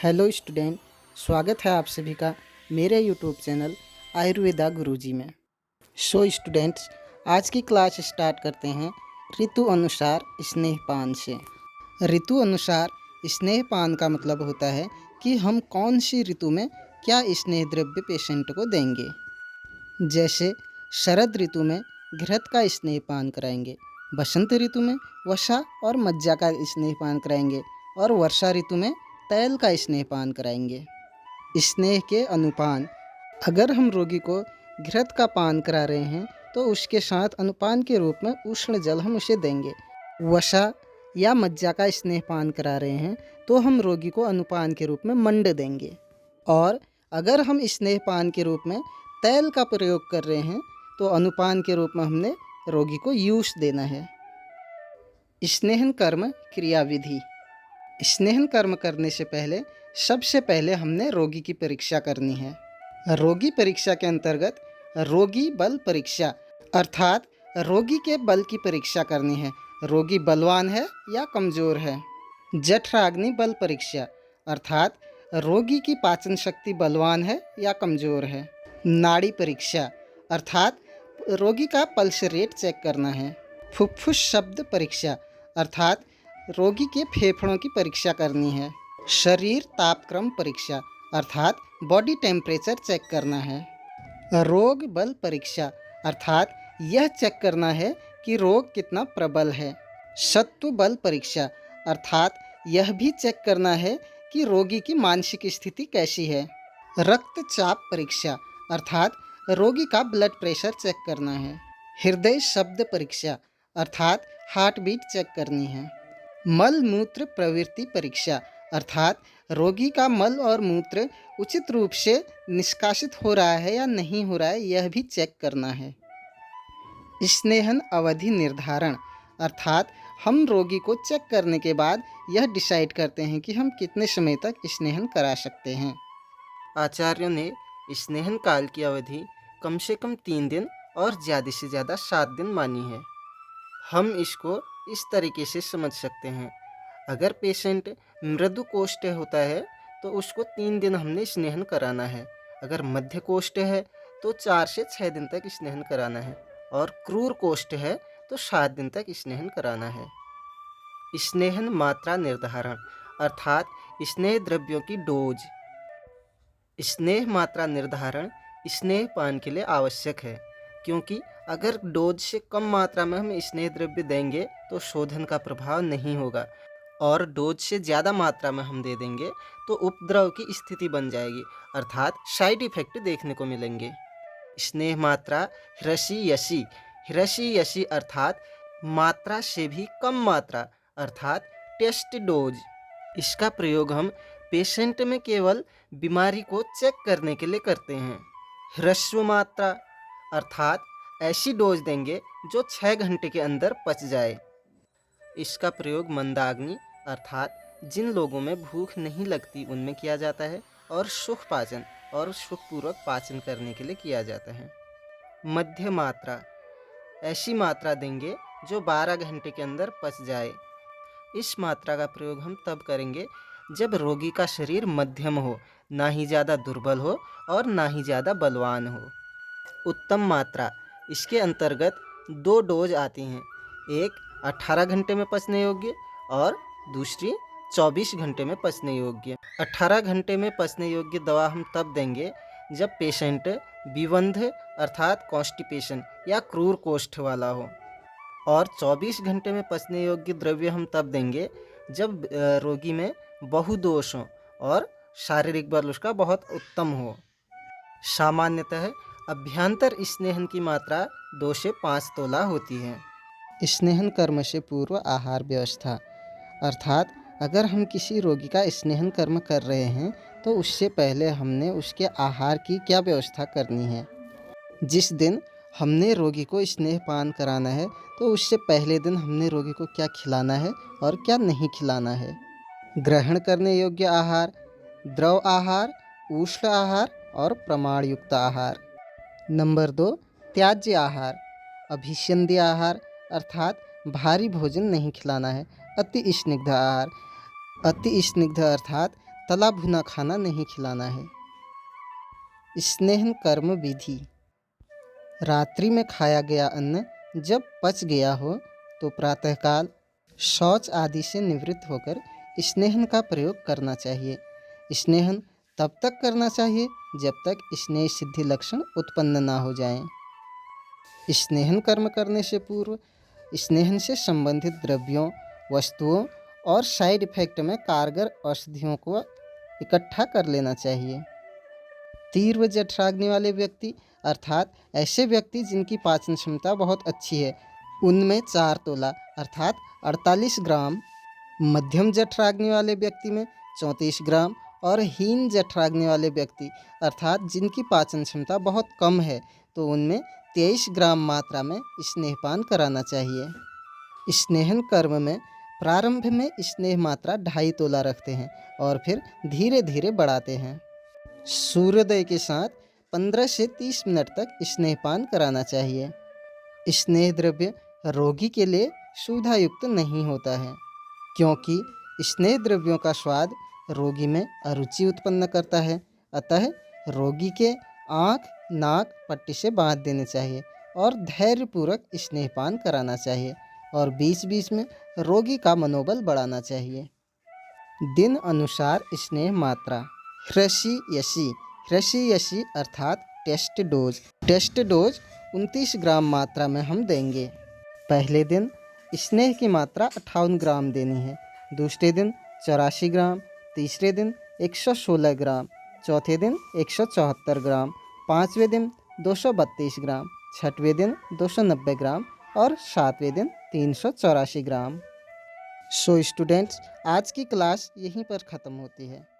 Hello student, स्वागत है आप सभी का मेरे यूट्यूब चैनल आयुर्वेदा गुरुजी में। स्टूडेंट्स, आज की क्लास स्टार्ट करते हैं ऋतु अनुसार स्नेहपान से। ऋतु अनुसार स्नेहपान का मतलब होता है कि हम कौन सी ऋतु में क्या स्नेह द्रव्य पेशेंट को देंगे। जैसे शरद ऋतु में घृत का स्नेहपान कराएंगे, बसंत ऋतु में वसा और मज्जा का स्नेहपान कराएंगे और वर्षा ऋतु में तैल का स्नेहपान कराएंगे। स्नेह के अनुपान, अगर हम रोगी को घृत का पान करा रहे हैं तो उसके साथ अनुपान के रूप में उष्ण जल हम उसे देंगे। वसा या मज्जा का स्नेहपान करा रहे हैं तो हम रोगी को अनुपान के रूप में मंड देंगे। और अगर हम स्नेहपान के रूप में तैल का प्रयोग कर रहे हैं तो अनुपान के रूप में हमने रोगी को यूष देना है। स्नेहन कर्म क्रियाविधि। स्नेहन कर्म करने से पहले सबसे पहले हमने रोगी की परीक्षा करनी है। रोगी परीक्षा के अंतर्गत रोगी बल परीक्षा अर्थात रोगी के बल की परीक्षा करनी है। रोगी बलवान है या कमज़ोर है। जठराग्नि बल परीक्षा अर्थात रोगी की पाचन शक्ति बलवान है या कमज़ोर है। नाड़ी परीक्षा अर्थात रोगी का पल्स रेट चेक करना है। फुफ्फुस शब्द परीक्षा अर्थात रोगी के फेफड़ों की परीक्षा करनी है। शरीर तापक्रम परीक्षा अर्थात बॉडी टेम्परेचर चेक करना है। रोग बल परीक्षा अर्थात यह चेक करना है कि रोग कितना प्रबल है। सत्व बल परीक्षा अर्थात यह भी चेक करना है कि रोगी की मानसिक स्थिति कैसी है। रक्तचाप परीक्षा अर्थात रोगी का ब्लड प्रेशर चेक करना है। हृदय शब्द परीक्षा अर्थात हार्ट बीट चेक करनी है। मल मूत्र प्रवृत्ति परीक्षा अर्थात रोगी का मल और मूत्र उचित रूप से निष्कासित हो रहा है या नहीं हो रहा है, यह भी चेक करना है। स्नेहन अवधि निर्धारण अर्थात हम रोगी को चेक करने के बाद यह डिसाइड करते हैं कि हम कितने समय तक स्नेहन करा सकते हैं। आचार्यों ने स्नेहन काल की अवधि कम से कम 3 दिन और ज़्यादा से ज़्यादा 7 दिन मानी है। हम इसको इस तरीके से समझ सकते हैं। अगर पेशेंट मृदु कोष्ठ होता है तो उसको 3 दिन हमने स्नेहन कराना है। अगर मध्य कोष्ठ है तो 4 से 6 दिन तक स्नेहन कराना है और क्रूर कोष्ठ है तो 7 दिन तक स्नेहन कराना है। स्नेहन मात्रा निर्धारण अर्थात स्नेह द्रव्यों की डोज। स्नेह मात्रा निर्धारण स्नेहपान के लिए आवश्यक है, क्योंकि अगर डोज से कम मात्रा में हम स्नेह द्रव्य देंगे तो शोधन का प्रभाव नहीं होगा और डोज से ज़्यादा मात्रा में हम दे देंगे तो उपद्रव की स्थिति बन जाएगी अर्थात साइड इफेक्ट देखने को मिलेंगे। स्नेह मात्रा ह्रसी यशी अर्थात मात्रा से भी कम मात्रा अर्थात टेस्ट डोज। इसका प्रयोग हम पेशेंट में केवल बीमारी को चेक करने के लिए करते हैं। ह्रस्व मात्रा अर्थात ऐसी डोज देंगे जो 6 घंटे के अंदर पच जाए। इसका प्रयोग मंदाग्नि अर्थात जिन लोगों में भूख नहीं लगती उनमें किया जाता है और सुख पाचन और सुखपूर्वक पाचन करने के लिए किया जाता है। मध्य मात्रा ऐसी मात्रा देंगे जो 12 घंटे के अंदर पच जाए। इस मात्रा का प्रयोग हम तब करेंगे जब रोगी का शरीर मध्यम हो, ना ही ज़्यादा दुर्बल हो और ना ही ज़्यादा बलवान हो। उत्तम मात्रा, इसके अंतर्गत 2 डोज आती हैं, एक 18 घंटे में पचने योग्य और दूसरी 24 घंटे में पचने योग्य। 18 घंटे में पचने योग्य दवा हम तब देंगे जब पेशेंट विबंध अर्थात कॉन्स्टिपेशन या क्रूर कोष्ठ वाला हो, और 24 घंटे में पचने योग्य द्रव्य हम तब देंगे जब रोगी में बहुदोष हो और शारीरिक बल उसका बहुत उत्तम हो। सामान्यतः अभ्यंतर स्नेहन की मात्रा 2 से 5 तोला होती है। स्नेहन कर्म से पूर्व आहार व्यवस्था अर्थात अगर हम किसी रोगी का स्नेहन कर्म कर रहे हैं तो उससे पहले हमने उसके आहार की क्या व्यवस्था करनी है। जिस दिन हमने रोगी को स्नेहपान कराना है तो उससे पहले दिन हमने रोगी को क्या खिलाना है और क्या नहीं खिलाना है। ग्रहण करने योग्य आहार, द्रव आहार, उष्ण आहार और प्रमाण युक्त आहार। नंबर 2, त्याज्य आहार। अभिसंध्य आहार अर्थात भारी भोजन नहीं खिलाना है। अति स्निग्ध आहार, अति स्निग्ध अर्थात तला भुना खाना नहीं खिलाना है। स्नेहन कर्म विधि। रात्रि में खाया गया अन्न जब पच गया हो तो प्रातःकाल शौच आदि से निवृत्त होकर स्नेहन का प्रयोग करना चाहिए। स्नेहन तब तक करना चाहिए जब तक स्नेह सिद्धि लक्षण उत्पन्न ना हो जाएं। स्नेहन कर्म करने से पूर्व स्नेहन से संबंधित द्रव्यों, वस्तुओं और साइड इफेक्ट में कारगर औषधियों को इकट्ठा कर लेना चाहिए। तीव्र जठराग्नि वाले व्यक्ति अर्थात ऐसे व्यक्ति जिनकी पाचन क्षमता बहुत अच्छी है, उनमें 4 तोला अर्थात 48 ग्राम, मध्यम जठराग्नि वाले व्यक्ति में 34 ग्राम और हीन जठराग्नि वाले व्यक्ति अर्थात जिनकी पाचन क्षमता बहुत कम है तो उनमें 23 ग्राम मात्रा में स्नेहपान कराना चाहिए। स्नेहन कर्म में प्रारंभ में स्नेह मात्रा 2.5 तोला रखते हैं और फिर धीरे धीरे बढ़ाते हैं। सूर्योदय के साथ 15 से 30 मिनट तक स्नेहपान कराना चाहिए। स्नेह द्रव्य रोगी के लिए सुविधायुक्त नहीं होता है क्योंकि स्नेह द्रव्यों का स्वाद रोगी में अरुचि उत्पन्न करता है। अतः रोगी के आँख नाक पट्टी से बांध देने चाहिए और धैर्यपूर्वक स्नेहपान कराना चाहिए और बीच बीच में रोगी का मनोबल बढ़ाना चाहिए। दिन अनुसार स्नेह मात्रा। ह्रसी अर्थात टेस्ट डोज 29 ग्राम मात्रा में हम देंगे। पहले दिन स्नेह की मात्रा 58 ग्राम देनी है, दूसरे दिन 84 ग्राम, तीसरे दिन 116 ग्राम, चौथे दिन 174 ग्राम, पाँचवें दिन 232 ग्राम, छठवें दिन 290 ग्राम और सातवें दिन 384 ग्राम। सो स्टूडेंट्स, आज की क्लास यहीं पर ख़त्म होती है।